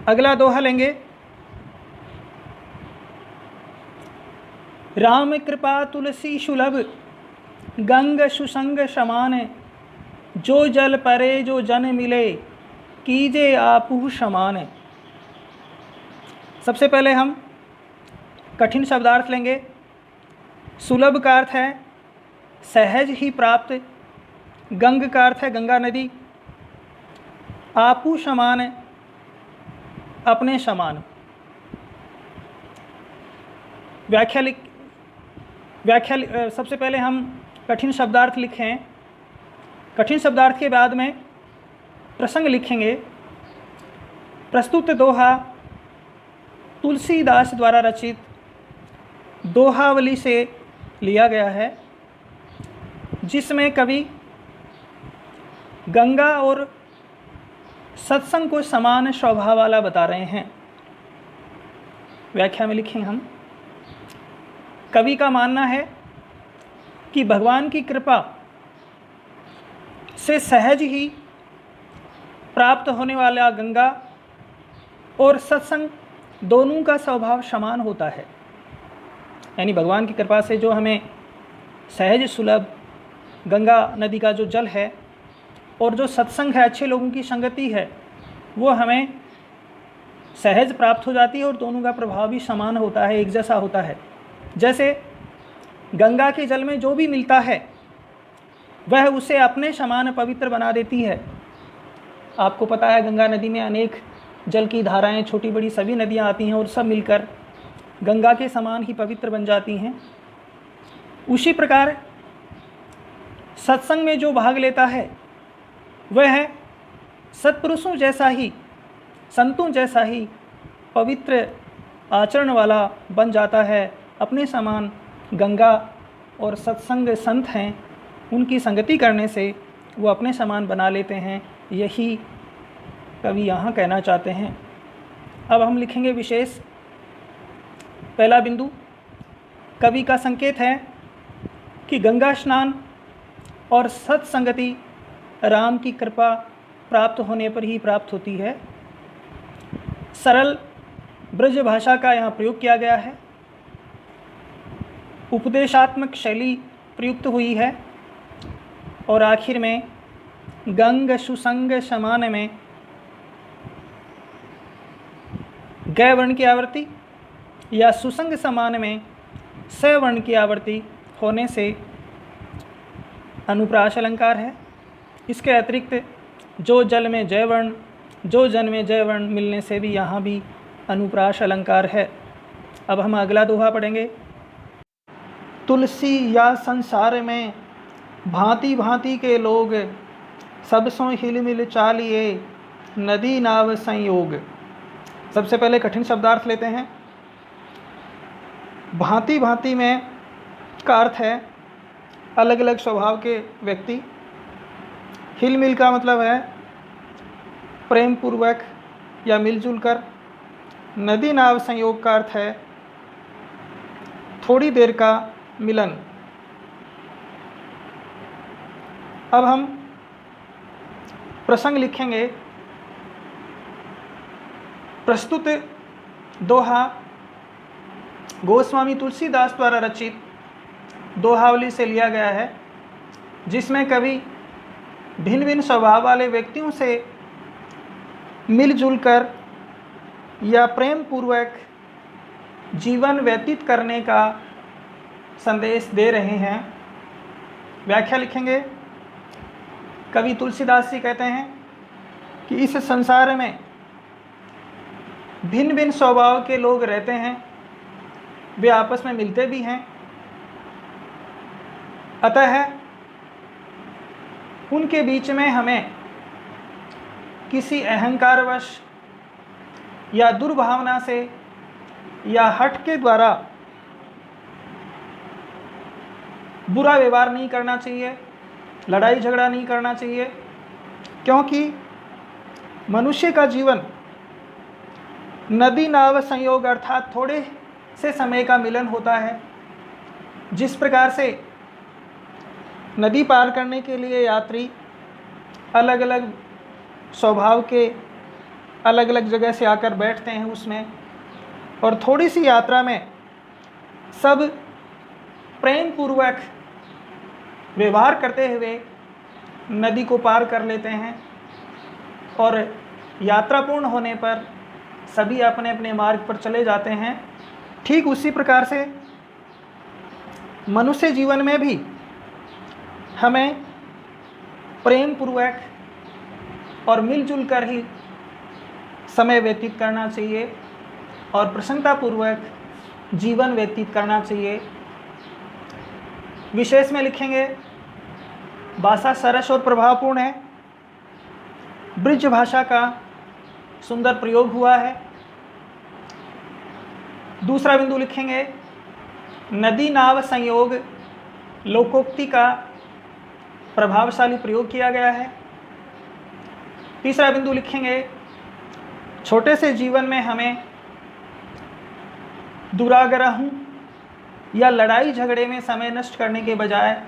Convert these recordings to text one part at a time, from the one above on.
अगला दोहा लेंगे। राम कृपा तुलसी सुलभ गंग सुसंग समान, जो जल परे जो जन मिले कीजे आपहु समान। सबसे पहले हम कठिन शब्दार्थ लेंगे। सुलभ का अर्थ है सहज ही प्राप्त, गंग का अर्थ है गंगा नदी, आपू समान अपने समान। व्याख्या सबसे पहले हम कठिन शब्दार्थ लिखें। कठिन शब्दार्थ के बाद में प्रसंग लिखेंगे। प्रस्तुत दोहा तुलसीदास द्वारा रचित दोहावली से लिया गया है, जिसमें कवि गंगा और सत्संग को समान स्वभाव वाला बता रहे हैं। व्याख्या में लिखें हम। कवि का मानना है कि भगवान की कृपा से सहज ही प्राप्त होने वाला गंगा और सत्संग दोनों का स्वभाव समान होता है। यानी भगवान की कृपा से जो हमें सहज सुलभ गंगा नदी का जो जल है और जो सत्संग है, अच्छे लोगों की संगति है, वो हमें सहज प्राप्त हो जाती है और दोनों का प्रभाव भी समान होता है, एक जैसा होता है। जैसे गंगा के जल में जो भी मिलता है वह उसे अपने समान पवित्र बना देती है। आपको पता है गंगा नदी में अनेक जल की धाराएं, छोटी बड़ी सभी नदियां आती हैं और सब मिलकर गंगा के समान ही पवित्र बन जाती हैं। उसी प्रकार सत्संग में जो भाग लेता है वह है सत्पुरुषों जैसा ही, संतों जैसा ही पवित्र आचरण वाला बन जाता है। अपने समान गंगा और सत्संग संत हैं, उनकी संगति करने से वो अपने समान बना लेते हैं। यही कवि यहाँ कहना चाहते हैं। अब हम लिखेंगे विशेष। पहला बिंदु, कवि का संकेत है कि गंगा स्नान और सत्संगति राम की कृपा प्राप्त होने पर ही प्राप्त होती है। सरल ब्रज भाषा का यहाँ प्रयोग किया गया है। उपदेशात्मक शैली प्रयुक्त हुई है और आखिर में गंग सुसंग समान में गै वर्ण की आवृत्ति या सुसंग समान में स वर्ण की आवृत्ति होने से अनुप्रास अलंकार है। इसके अतिरिक्त जो जल में जय वर्ण, जो जन में जय वर्ण मिलने से भी यहाँ भी अनुप्रास अलंकार है। अब हम अगला दोहा पढ़ेंगे। तुलसी या संसार में भांति भांति के लोग, सब सो हिल मिल चालिए नदी नाव संयोग। सबसे पहले कठिन शब्दार्थ लेते हैं। भांति भांति में का अर्थ है अलग अलग स्वभाव के व्यक्ति। हिल मिल का मतलब है प्रेम पूर्वक या मिलजुल कर। नदी नाव संयोग का अर्थ है थोड़ी देर का मिलन। अब हम प्रसंग लिखेंगे। प्रस्तुत दोहा गोस्वामी तुलसीदास द्वारा रचित दोहावली से लिया गया है, जिसमें कवि भिन्न भिन्न स्वभाव वाले व्यक्तियों से मिलजुल कर या प्रेम पूर्वक जीवन व्यतीत करने का संदेश दे रहे हैं। व्याख्या लिखेंगे। कवि तुलसीदास जी कहते हैं कि इस संसार में भिन्न भिन्न स्वभाव के लोग रहते हैं, वे आपस में मिलते भी हैं। अतः उनके बीच में हमें किसी अहंकारवश या दुर्भावना से या हठ के द्वारा बुरा व्यवहार नहीं करना चाहिए, लड़ाई झगड़ा नहीं करना चाहिए, क्योंकि मनुष्य का जीवन नदी नाव संयोग अर्थात थोड़े से समय का मिलन होता है। जिस प्रकार से नदी पार करने के लिए यात्री अलग अलग स्वभाव के अलग अलग जगह से आकर बैठते हैं उसमें, और थोड़ी सी यात्रा में सब प्रेम पूर्वक व्यवहार करते हुए नदी को पार कर लेते हैं, और यात्रा पूर्ण होने पर सभी अपने अपने मार्ग पर चले जाते हैं। ठीक उसी प्रकार से मनुष्य जीवन में भी हमें प्रेम पूर्वक और मिलजुल कर ही समय व्यतीत करना चाहिए और प्रसन्नतापूर्वक जीवन व्यतीत करना चाहिए। विशेष में लिखेंगे, भाषा सरस और प्रभावपूर्ण है, ब्रिज भाषा का सुंदर प्रयोग हुआ है। दूसरा बिंदु लिखेंगे, नदी नाव संयोग लोकोक्ति का प्रभावशाली प्रयोग किया गया है। तीसरा बिंदु लिखेंगे, छोटे से जीवन में हमें दुराग्रहों या लड़ाई झगड़े में समय नष्ट करने के बजाय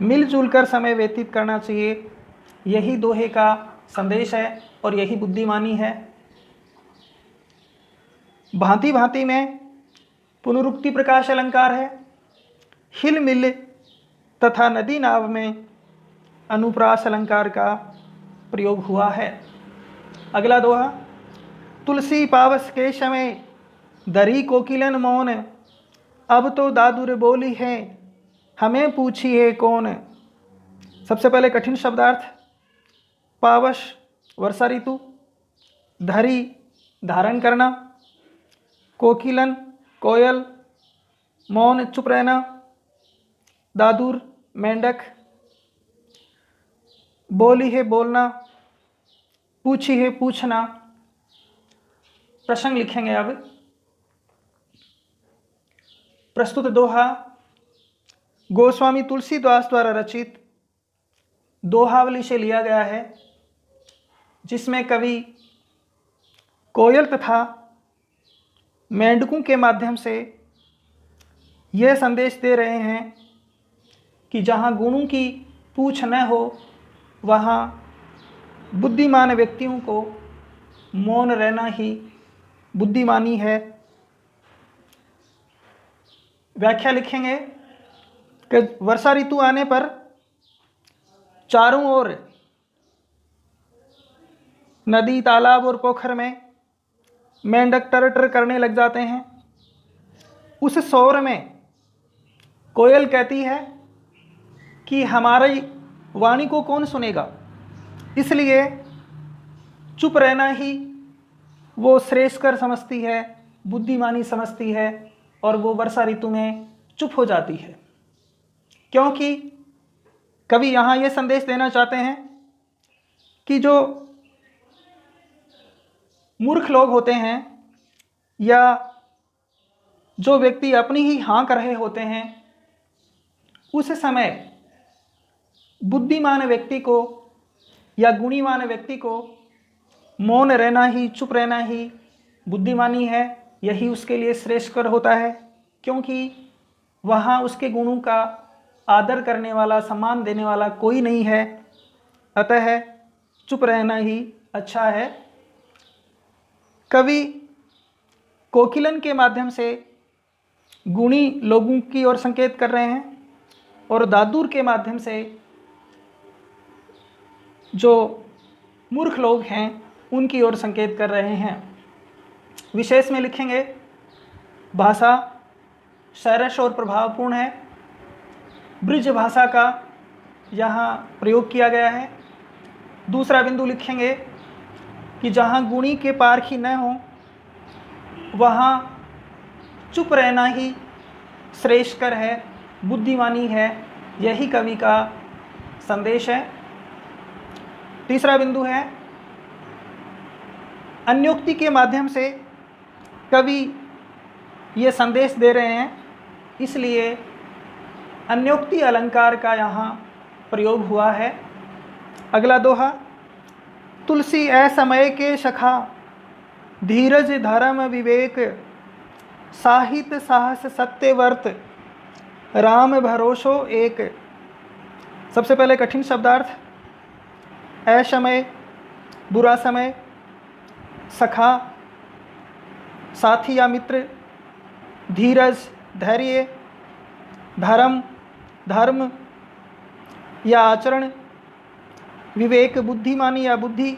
मिलजुल कर समय व्यतीत करना चाहिए। यही दोहे का संदेश है और यही बुद्धिमानी है। भांति भांति में पुनरुक्ति प्रकाश अलंकार है। हिल मिल तथा नदी नाव में अनुप्रास अलंकार का प्रयोग हुआ है। अगला दोहा, तुलसी पावस के समय दरी कोकिलन मौन, अब तो दादुर बोली है हमें पूछिए कौन। सबसे पहले कठिन शब्दार्थ। पावस वर्षा ऋतु, धरी धारण करना, कोकिलन कोयल, मौन चुप रहना, दादुर मेंढक, बोली है बोलना, पूछी है पूछना। प्रसंग लिखेंगे अब। प्रस्तुत दोहा गोस्वामी तुलसीदास द्वारा रचित दोहावली से लिया गया है, जिसमें कवि कोयल तथा मेंढकों के माध्यम से यह संदेश दे रहे हैं कि जहाँ गुणों की पूछ न हो वहाँ बुद्धिमान व्यक्तियों को मौन रहना ही बुद्धिमानी है। व्याख्या लिखेंगे कि वर्षा ऋतु आने पर चारों ओर नदी, तालाब और पोखर में मेंढक टर टर करने लग जाते हैं। उस शोर में कोयल कहती है कि हमारी वाणी को कौन सुनेगा, इसलिए चुप रहना ही वो श्रेष्ठकर समझती है, बुद्धिमानी समझती है, और वो वर्षा ऋतु में चुप हो जाती है। क्योंकि कवि यहाँ ये संदेश देना चाहते हैं कि जो मूर्ख लोग होते हैं या जो व्यक्ति अपनी ही हाँ कर रहे होते हैं, उस समय बुद्धिमान व्यक्ति को या गुणीमान व्यक्ति को मौन रहना ही, चुप रहना ही बुद्धिमानी है। यही उसके लिए श्रेष्ठकर होता है, क्योंकि वहाँ उसके गुणों का आदर करने वाला, सम्मान देने वाला कोई नहीं है। अतः चुप रहना ही अच्छा है। कवि कोकिलन के माध्यम से गुणी लोगों की ओर संकेत कर रहे हैं और दादुर के माध्यम से जो मूर्ख लोग हैं उनकी ओर संकेत कर रहे हैं। विशेष में लिखेंगे, भाषा सरस और प्रभावपूर्ण है, ब्रिज भाषा का यहाँ प्रयोग किया गया है। दूसरा बिंदु लिखेंगे कि जहाँ गुणी के पारखी न हो वहाँ चुप रहना ही श्रेष्ठकर है, बुद्धिमानी है। यही कवि का संदेश है। तीसरा बिंदु है, अन्योक्ति के माध्यम से कवि ये संदेश दे रहे हैं, इसलिए अन्योक्ति अलंकार का यहाँ प्रयोग हुआ है। अगला दोहा, तुलसी असमय के सखा, धीरज धर्म विवेक, साहित्य साहस सत्यवर्त, राम भरोसो एक। सबसे पहले कठिन शब्दार्थ। असमय बुरा समय, सखा, साथी या मित्र, धीरज, धैर्य, धर्म, धर्म या आचरण, विवेक, बुद्धिमानी या बुद्धि,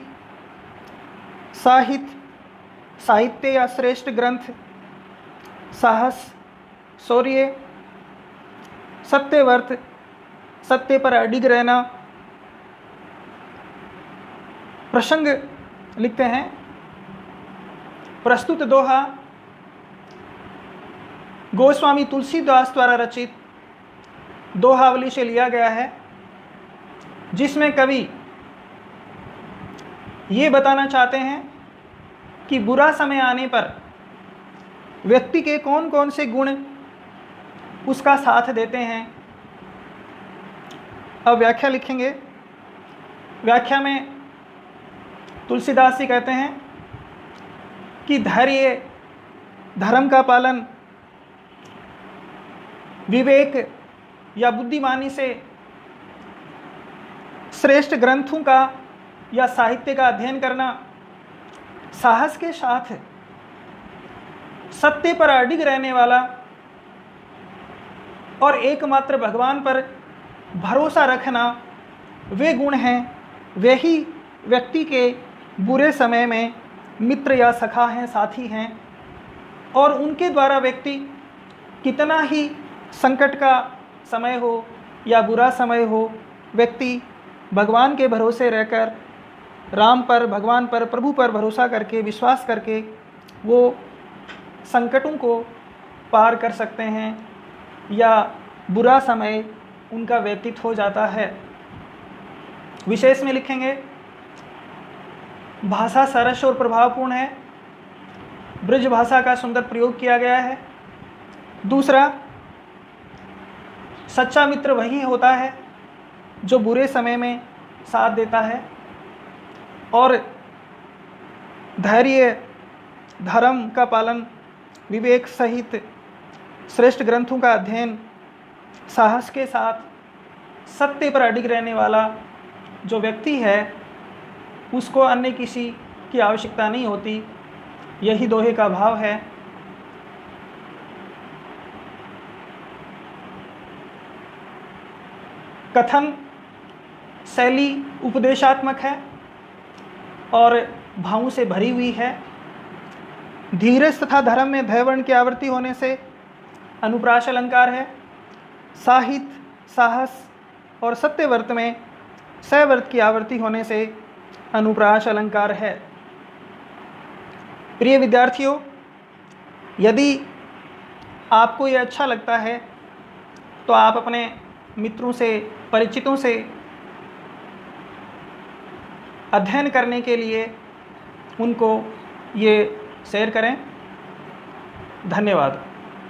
साहित्य, साहित्य या श्रेष्ठ ग्रंथ, साहस, शौर्य, सत्यव्रत, सत्य पर अडिग रहना। प्रसंग लिखते हैं, प्रस्तुत दोहा गोस्वामी तुलसीदास द्वारा रचित दोहावली से लिया गया है, जिसमें कवि ये बताना चाहते हैं कि बुरा समय आने पर व्यक्ति के कौन कौन से गुण उसका साथ देते हैं। अब व्याख्या लिखेंगे। व्याख्या में तुलसीदास जी कहते हैं कि धैर्य, धर्म का पालन, विवेक या बुद्धिमानी से श्रेष्ठ ग्रंथों का या साहित्य का अध्ययन करना, साहस के साथ सत्य पर अडिग रहने वाला और एकमात्र भगवान पर भरोसा रखना, वे गुण हैं। वे ही व्यक्ति के बुरे समय में मित्र या सखा हैं, साथी हैं, और उनके द्वारा व्यक्ति कितना ही संकट का समय हो या बुरा समय हो, व्यक्ति भगवान के भरोसे रहकर, राम पर, भगवान पर, प्रभु पर भरोसा करके, विश्वास करके वो संकटों को पार कर सकते हैं या बुरा समय उनका व्यतीत हो जाता है। विशेष में लिखेंगे, भाषा सरस और प्रभावपूर्ण है, ब्रज भाषा का सुंदर प्रयोग किया गया है। दूसरा, सच्चा मित्र वही होता है जो बुरे समय में साथ देता है। और धैर्य, धर्म का पालन, विवेक सहित श्रेष्ठ ग्रंथों का अध्ययन, साहस के साथ सत्य पर अडिग रहने वाला जो व्यक्ति है, उसको अन्य किसी की आवश्यकता नहीं होती। यही दोहे का भाव है। कथन शैली उपदेशात्मक है और भावों से भरी हुई है। धीरज तथा धर्म में धैवर्ण की आवृत्ति होने से अनुप्रास अलंकार है। साहित्य, साहस और सत्यव्रत में सव्रत की आवृत्ति होने से अनुप्रास अलंकार है। प्रिय विद्यार्थियों, यदि आपको ये अच्छा लगता है तो आप अपने मित्रों से, परिचितों से अध्ययन करने के लिए उनको ये शेयर करें। धन्यवाद।